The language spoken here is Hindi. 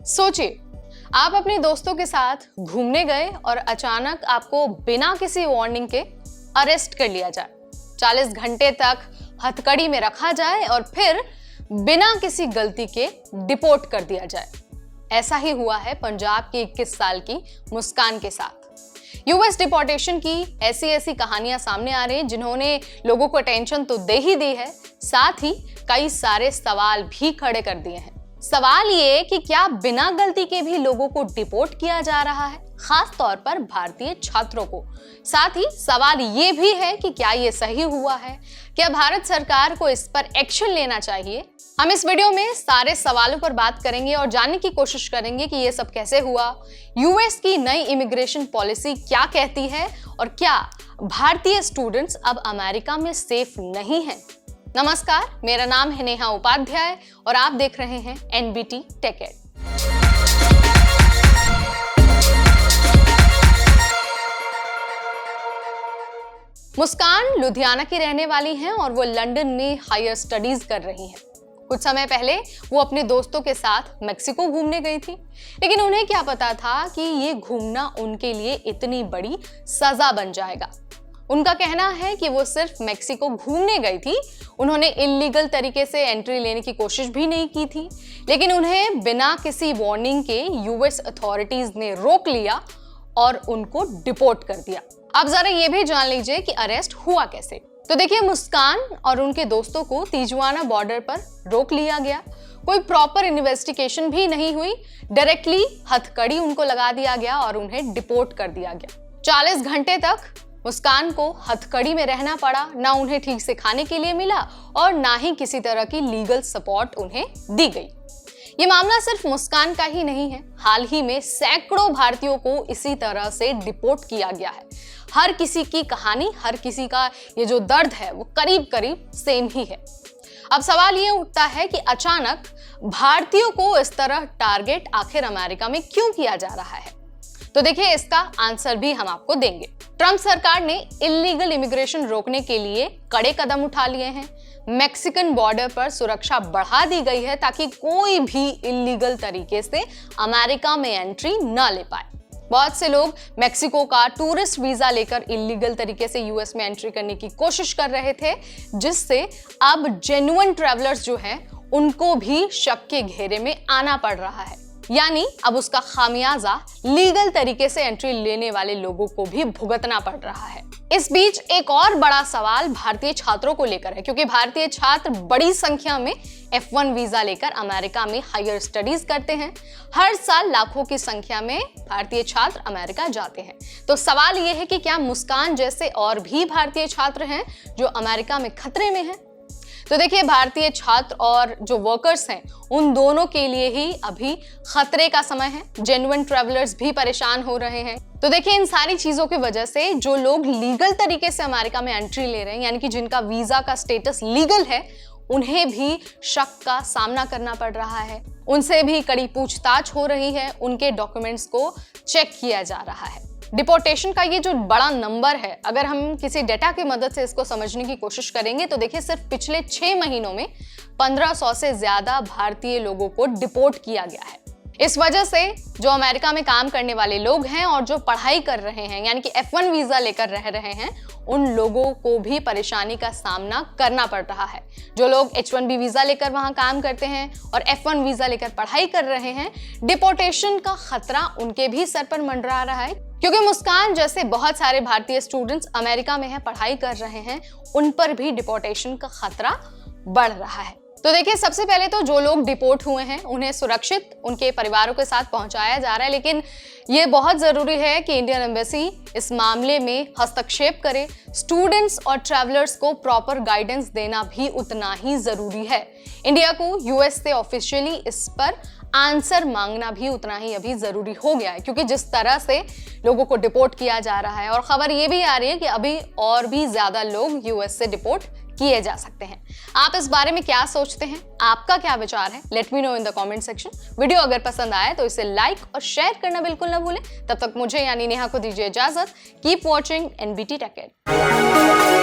सोचिए, आप अपने दोस्तों के साथ घूमने गए और अचानक आपको बिना किसी वार्निंग के अरेस्ट कर लिया जाए, 40 घंटे तक हथकड़ी में रखा जाए और फिर बिना किसी गलती के डिपोर्ट कर दिया जाए। ऐसा ही हुआ है पंजाब की 21 साल की मुस्कान के साथ। यूएस डिपोर्टेशन की ऐसी कहानियां सामने आ रही हैं जिन्होंने लोगों को अटेंशन तो दे ही दी है, साथ ही कई सारे सवाल भी खड़े कर दिए हैं। सवाल ये कि क्या बिना गलती के भी लोगों को डिपोर्ट किया जा रहा है, खास तौर पर भारतीय छात्रों को। साथ ही सवाल ये भी है कि क्या ये सही हुआ है, क्या भारत सरकार को इस पर एक्शन लेना चाहिए। हम इस वीडियो में सारे सवालों पर बात करेंगे और जानने की कोशिश करेंगे कि ये सब कैसे हुआ, यूएस की नई इमिग्रेशन पॉलिसी क्या कहती है और क्या भारतीय स्टूडेंट्स अब अमेरिका में सेफ नहीं हैं। नमस्कार, मेरा नाम है नेहा उपाध्याय और आप देख रहे हैं एनबीटी टेक एड। मुस्कान लुधियाना की रहने वाली हैं और वो लंदन में हायर स्टडीज कर रही हैं। कुछ समय पहले वो अपने दोस्तों के साथ मेक्सिको घूमने गई थी, लेकिन उन्हें क्या पता था कि ये घूमना उनके लिए इतनी बड़ी सजा बन जाएगा। उनका कहना है कि वो सिर्फ मेक्सिको घूमने गई थी, उन्होंने इल्लीगल तरीके से एंट्री लेने की कोशिश भी नहीं की थी, लेकिन उन्हें बिना किसी वार्निंग के यूएस अथॉरिटीज ने रोक लिया और उनको डिपोर्ट कर दिया। अब जरा ये भी जान लीजिए कि अरेस्ट हुआ कैसे। तो देखिए, मुस्कान और उनके दोस्तों को तिजुआना बॉर्डर पर रोक लिया गया। कोई प्रॉपर इन्वेस्टिगेशन भी नहीं हुई, डायरेक्टली हथकड़ी उनको लगा दिया गया और उन्हें डिपोर्ट कर दिया गया। 40 घंटे तक मुस्कान को हथकड़ी में रहना पड़ा, ना उन्हें ठीक से खाने के लिए मिला और ना ही किसी तरह की लीगल सपोर्ट उन्हें दी गई। ये मामला सिर्फ मुस्कान का ही नहीं है, हाल ही में सैकड़ों भारतीयों को इसी तरह से डिपोर्ट किया गया है। हर किसी की कहानी, हर किसी का ये जो दर्द है वो करीब करीब सेम ही है। अब सवाल ये उठता है कि अचानक भारतीयों को इस तरह टारगेट आखिर अमेरिका में क्यों किया जा रहा है। तो देखिए, इसका आंसर भी हम आपको देंगे। ट्रंप सरकार ने इल्लीगल इमिग्रेशन रोकने के लिए कड़े कदम उठा लिए हैं। मैक्सिकन बॉर्डर पर सुरक्षा बढ़ा दी गई है ताकि कोई भी इल्लीगल तरीके से अमेरिका में एंट्री न ले पाए। बहुत से लोग मेक्सिको का टूरिस्ट वीजा लेकर इल्लीगल तरीके से यूएस में एंट्री करने की कोशिश कर रहे थे, जिससे अब जेन्युइन ट्रैवलर्स जो हैं उनको भी शक के घेरे में आना पड़ रहा है। यानी अब उसका खामियाजा लीगल तरीके से एंट्री लेने वाले लोगों को भी भुगतना पड़ रहा है। इस बीच एक और बड़ा सवाल भारतीय छात्रों को लेकर है, क्योंकि भारतीय छात्र बड़ी संख्या में F1 वीजा लेकर अमेरिका में हायर स्टडीज करते हैं। हर साल लाखों की संख्या में भारतीय छात्र अमेरिका जाते हैं। तो सवाल यह है कि क्या मुस्कान जैसे और भी भारतीय छात्र हैं जो अमेरिका में खतरे में हैं। तो देखिए, भारतीय छात्र और जो वर्कर्स हैं उन दोनों के लिए ही अभी खतरे का समय है। जेन्युइन ट्रैवलर्स भी परेशान हो रहे हैं। तो देखिए, इन सारी चीजों की वजह से जो लोग लीगल तरीके से अमेरिका में एंट्री ले रहे हैं, यानी कि जिनका वीजा का स्टेटस लीगल है, उन्हें भी शक का सामना करना पड़ रहा है। उनसे भी कड़ी पूछताछ हो रही है, उनके डॉक्यूमेंट्स को चेक किया जा रहा है। डिपोर्टेशन का ये जो बड़ा नंबर है, अगर हम किसी डेटा की मदद से इसको समझने की कोशिश करेंगे तो देखिए, सिर्फ पिछले 6 महीनों में 1500 से ज्यादा भारतीय लोगों को डिपोर्ट किया गया है। इस वजह से जो अमेरिका में काम करने वाले लोग हैं और जो पढ़ाई कर रहे हैं, यानी कि F1 वीजा लेकर रह रहे हैं, उन लोगों को भी परेशानी का सामना करना पड़ रहा है। जो लोग H1B वीजा लेकर वहां काम करते हैं और F1 वीजा लेकर पढ़ाई कर रहे हैं, डिपोर्टेशन का खतरा उनके भी सर पर मंडरा रहा है, क्योंकि मुस्कान जैसे बहुत सारे भारतीय स्टूडेंट्स अमेरिका में हैं, पढ़ाई कर रहे हैं, उन पर भी डिपोर्टेशन का खतरा बढ़ रहा है। तो देखिए, सबसे पहले तो जो लोग डिपोर्ट हुए हैं उन्हें सुरक्षित उनके परिवारों के साथ पहुंचाया जा रहा है, लेकिन ये बहुत जरूरी है कि इंडियन एम्बेसी इस मामले में हस्तक्षेप करे। स्टूडेंट्स और ट्रैवलर्स को प्रॉपर गाइडेंस देना भी उतना ही जरूरी है। इंडिया को यूएस से ऑफिशियली इस पर आंसर मांगना भी उतना ही अभी जरूरी हो गया है, क्योंकि जिस तरह से लोगों को डिपोर्ट किया जा रहा है और खबर ये भी आ रही है कि अभी और भी ज्यादा लोग यूएस से डिपोर्ट किए जा सकते हैं। आप इस बारे में क्या सोचते हैं, आपका क्या विचार है, let me know in the comment section. Video अगर पसंद आए तो इसे लाइक और शेयर करना बिल्कुल ना भूलें। तब तक मुझे यानी नेहा को दीजिए इजाजत। Keep watching NBT tech add.